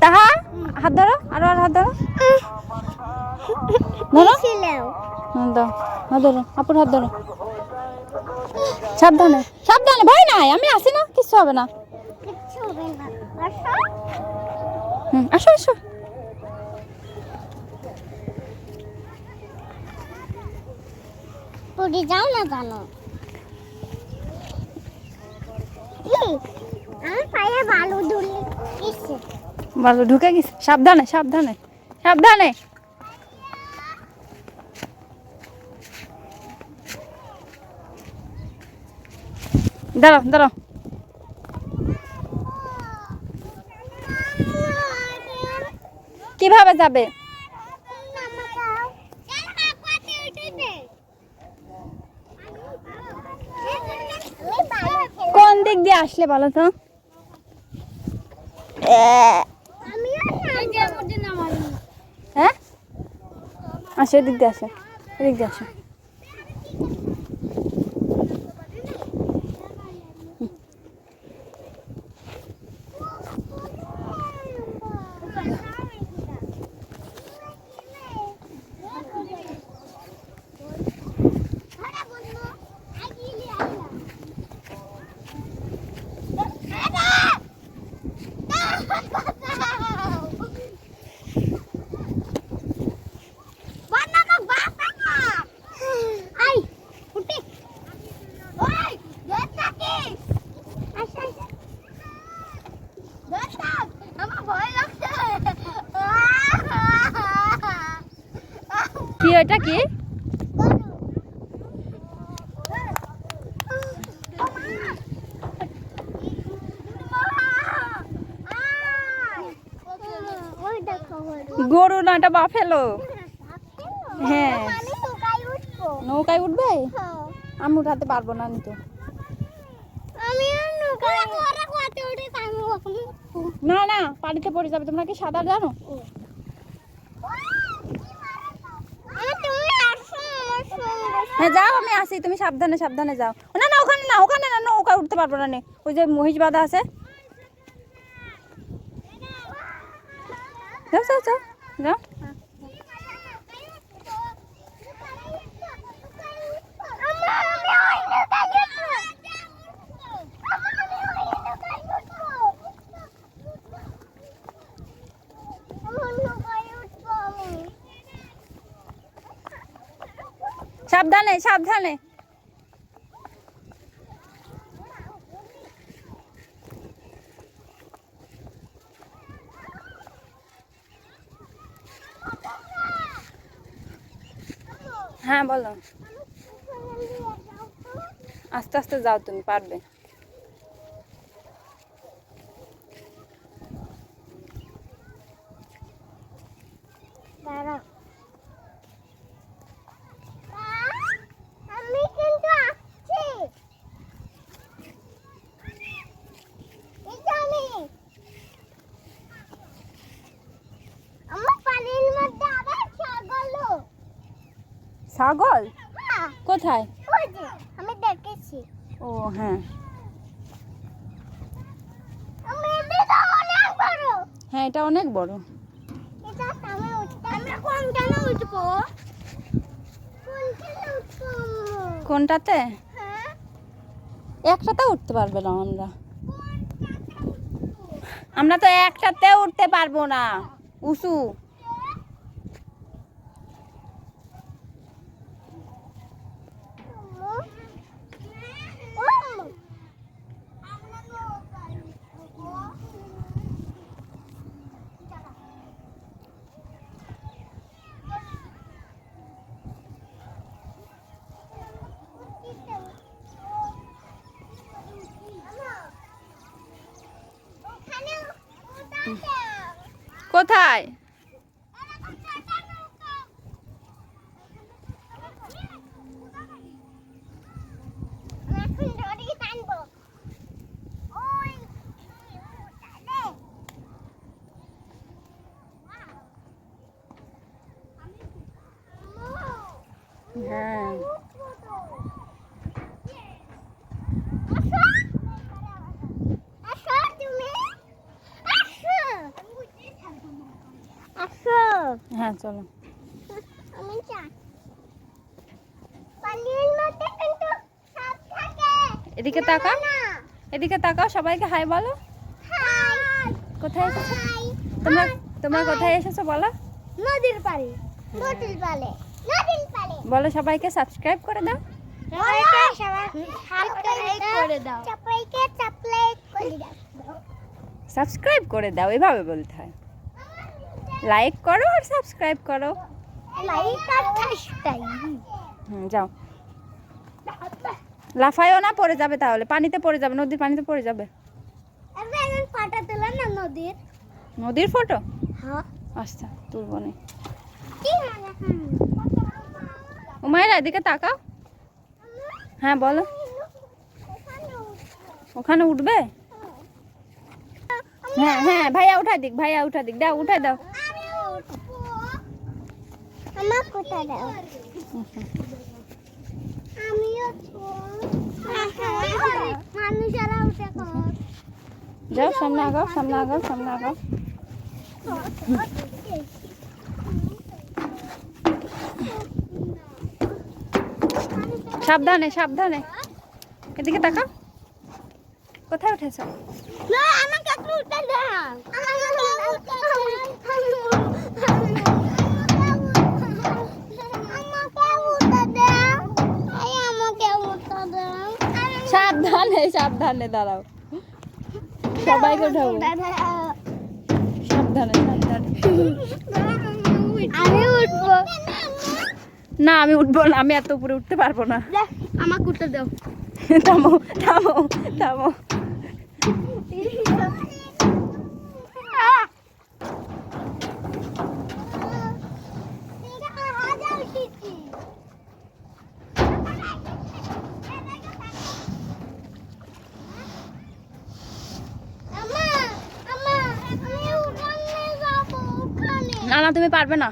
তাহা হাত ধরো, আরো আর হাত ধরো, দাও হাত ধরো, আপুর হাত ধরো, সাবধানে সাবধানে, ভয় নাই, আমি আছি না, কিচ্ছু হবে না। আসো আসো। পড়ে যাও না জানো, আমার পায়ে বালু ধরে গেছে, বালু ঢুকে গেছে, সাবধানে সাবধানে সাবধানে। দাঁড়াও দাঁড়াও, কিভাবে যাবে? কোন দিক দিয়ে আসলে বলো তো? হ্যাঁ আসো, এদিক দিয়ে আসো, এদিক দিয়ে আসো। কি ওটা কি? গরু না, এটা বাফেলো। হ্যাঁ নৌকায় উঠবে, আমি উঠাতে পারবো না তো। না না, পানিতে পড়ে যাবে। তোমরা কি সাঁতার জানো? হ্যাঁ যাও, আমি আসি, তুমি সাবধানে সাবধানে যাও। না না ওখানে না, ওখানে না, নৌকায় উঠতে পারবো না। ওই যে মহিষ বাঁধা আছে, যাও যাও যাও যাও। সাবধানে সাবধানে। হ্যাঁ বলো, আস্তে আস্তে যাও, তুমি পারবে। আমি কিন্তু আসছি, আমার পানির মধ্যে আবার ছাগল। ছাগল কোথায়? আমি দেখেছি। ও হ্যাঁ হ্যাঁ, এটা অনেক বড়। কোনটাতে? একটাতে উঠতে পারবে না আমরা, আমরা তো একটাতে উঠতে পারবো না, উঁচু। কোথায়? হ্যাঁ আসো তুমি আসো আসো হ্যাঁ চলো। আমি যাই পানির মধ্যে কিন্তু সাপ থাকে। এদিকে তাকাও, এদিকে তাকাও, সবাইকে হাই বলো। হাই কোথায় এসেছো হাই তোমরা? তোমরা কোথায় এসেছো বলো? নদীর পাড়ে নদীর পাড়ে নদীর পাড়ে বলো সবাইকে সাবস্ক্রাইব করে দাও। সবাইকে সাবস্ক্রাইব করে দাও সবাইকে সাবস্ক্রাইব করে দাও সাবস্ক্রাইব করে দাও, এভাবে বলতে হয়। লাইক করো আর সাবস্ক্রাইব করো। লাইক আর সাবস্ক্রাইব যাও। লাফাইও না, পড়ে যাবে তাহলে, পানিতে পড়ে যাবে, নদীর পানিতে পড়ে যাবে। এখন ফটো তোলা না নদীর। নদীর ফটো? হ্যাঁ আচ্ছা তুলবো না। কি মানে উমাইরা এদিকে তাকাও। হ্যাঁ বলো। ওখানে উঠবে? হ্যাঁ হ্যাঁ, ভাইয়া উঠা দিক, ভাইয়া উঠা দিক, দাও উঠাই দাও। আমি উঠবো আমার কোথায় দাও আমি উঠবো মানুষেরা উঠে কর যাও সামনে আগাও, সামনে আগাও, সামনে আগাও। সাবধানে সাবধানে, এদিকে তাকাও। কোথায় উঠেছ? না আমাকে একটু উঠে দাও সাবধানে সাবধানে, দাঁড়াও, সবাইকে উঠাবো। সাবধানে সাবধানে। আমি উঠবো না আমি উঠবো না, আমি এত উপরে উঠতে পারবো না। আমাকে উঠে দাও থামো থামো থামো। না না তুমি পারবে না।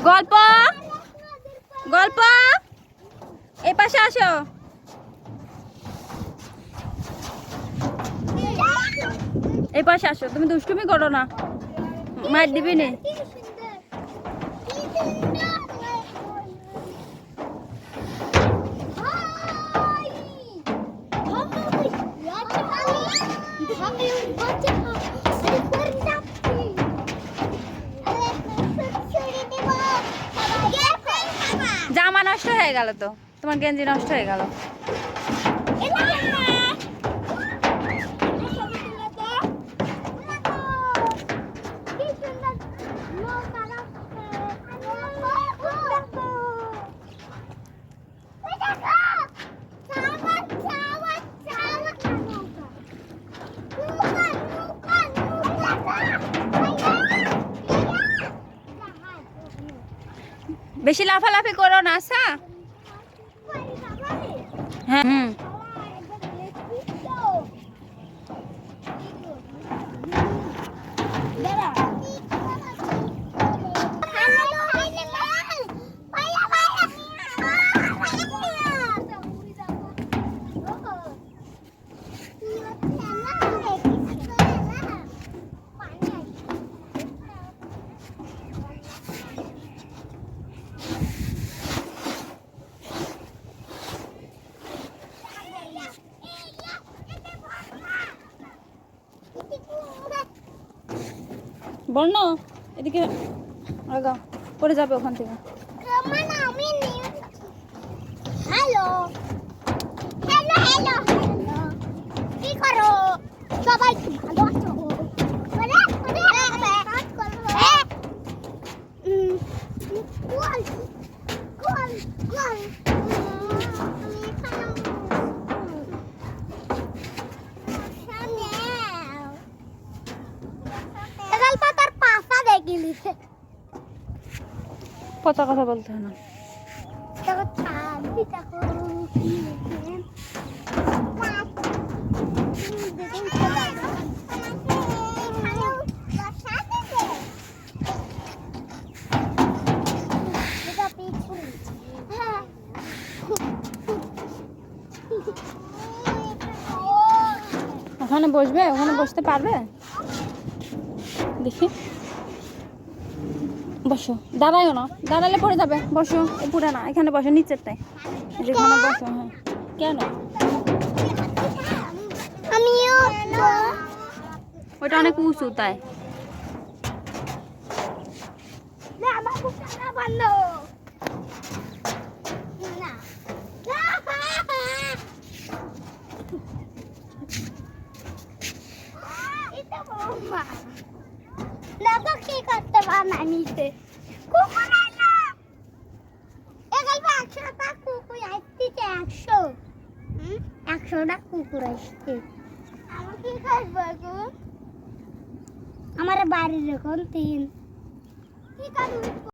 গল্প গল্প, এই পাশে আসো। এই পাশে আসো, তুমি দুষ্টুমি করো না, মার দিবি নে। জামা নষ্ট হয়ে গেল তো, তোমার গেঞ্জি নষ্ট হয়ে গেল। বেশি লাফালাফি করো না, আচ্ছা? হ্যাঁ হুম। বর্ণ এদিকে আগাও, পড়ে যাবে ওখান থেকে। হ্যালো হ্যালো হ্যালো কি করো সবাই ভালো আছো? পচা কথা বলতে হয় না। বসবে, ওখানে বসতে পারবে? দেখি, বসো, দাঁড়াইও না, দাঁড়ালে পড়ে যাবে। বসো, উপরে না, এখানে বসো, নিচেরটায়, যেখানে বসো। হ্যাঁ, কেন? আমিও ওটা অনেক উঁচু, তাই। না আমার কুকুরটা বন্ধ না এটা বৌমা দেখো কি করতে বানানিতে কুকুর আইলো এগাল 100টা কুকুর আসছে 100টা কুকুর আসছে আমি কি করব গো আমার বাড়ির এখন 3 কি করব